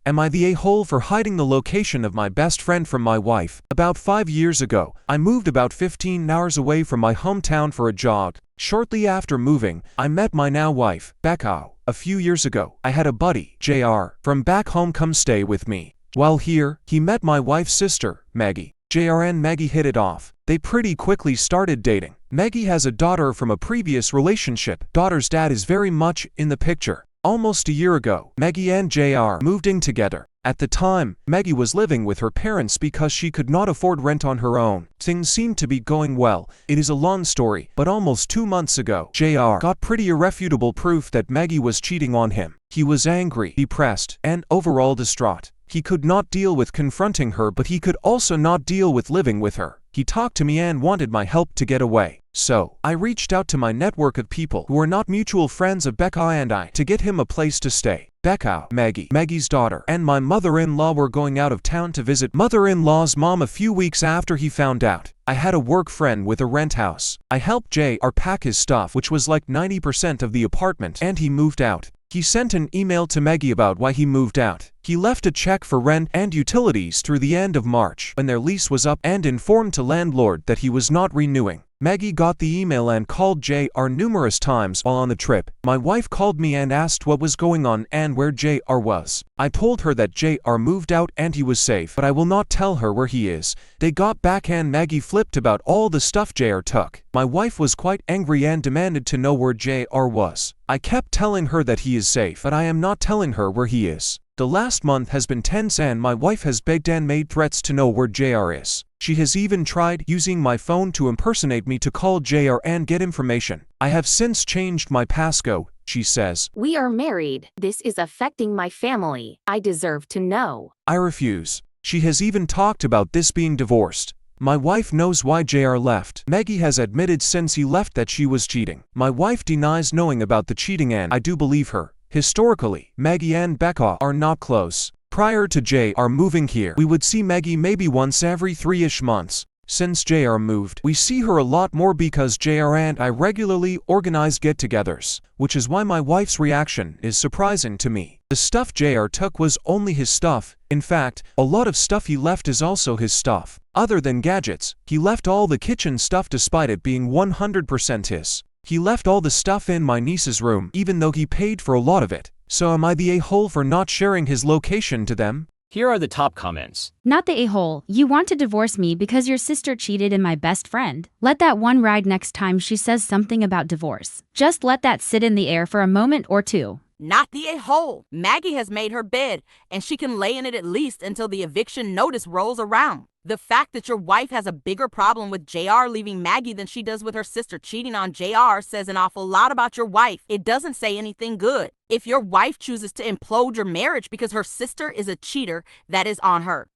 Am I the a-hole for hiding the location of my best friend from my wife? About 5 years ago, I moved about 15 hours away from my hometown for a jog. Shortly after moving, I met my now wife, Becca. A few years ago, I had a buddy, JR, from back home come stay with me. While here, he met my wife's sister, Maggie. JR and Maggie hit it off. They pretty quickly started dating. Maggie has a daughter from a previous relationship. Daughter's dad is very much in the picture. Almost a year ago, Maggie and JR moved in together. At the time, Maggie was living with her parents because she could not afford rent on her own. Things seemed to be going well. It is a long story, but almost 2 months ago, JR got pretty irrefutable proof that Maggie was cheating on him. He was angry, depressed, and overall distraught. He could not deal with confronting her, but he could also not deal with living with her. He talked to me and wanted my help to get away. So, I reached out to my network of people who are not mutual friends of Becca and I to get him a place to stay. Becca, Maggie's daughter, and my mother-in-law were going out of town to visit mother-in-law's mom a few weeks after he found out. I had a work friend with a rent house. I helped JR pack his stuff, which was like 90% of the apartment, and he moved out. He sent an email to Maggie about why he moved out. He left a check for rent and utilities through the end of March when their lease was up and informed the landlord that he was not renewing. Maggie got the email and called JR numerous times while on the trip. My wife called me and asked what was going on and where JR was. I told her that JR moved out and he was safe, but I will not tell her where he is. They got back and Maggie flipped about all the stuff JR took. My wife was quite angry and demanded to know where JR was. I kept telling her that he is safe, but I am not telling her where he is. The last month has been tense and my wife has begged and made threats to know where JR is. She has even tried using my phone to impersonate me to call JR and get information. I have since changed my passcode, she says. We are married. This is affecting my family. I deserve to know. I refuse. She has even talked about this being divorced. My wife knows why JR left. Maggie has admitted since he left that she was cheating. My wife denies knowing about the cheating and I do believe her. Historically, Maggie and Becca are not close. Prior to JR moving here, we would see Maggie maybe once every 3-ish months. Since JR moved, we see her a lot more because JR and I regularly organize get-togethers, which is why my wife's reaction is surprising to me. The stuff JR took was only his stuff. In fact, a lot of stuff he left is also his stuff. Other than gadgets, he left all the kitchen stuff despite it being 100% his. He left all the stuff in my niece's room, even though he paid for a lot of it. So am I the a-hole for not sharing his location to them? Here are the top comments. Not the a-hole. You want to divorce me because your sister cheated in my best friend. Let that one ride next time she says something about divorce. Just let that sit in the air for a moment or two. Not the a-hole. Maggie has made her bed, and she can lay in it at least until the eviction notice rolls around. The fact that your wife has a bigger problem with JR leaving Maggie than she does with her sister cheating on JR says an awful lot about your wife. It doesn't say anything good. If your wife chooses to implode your marriage because her sister is a cheater, that is on her.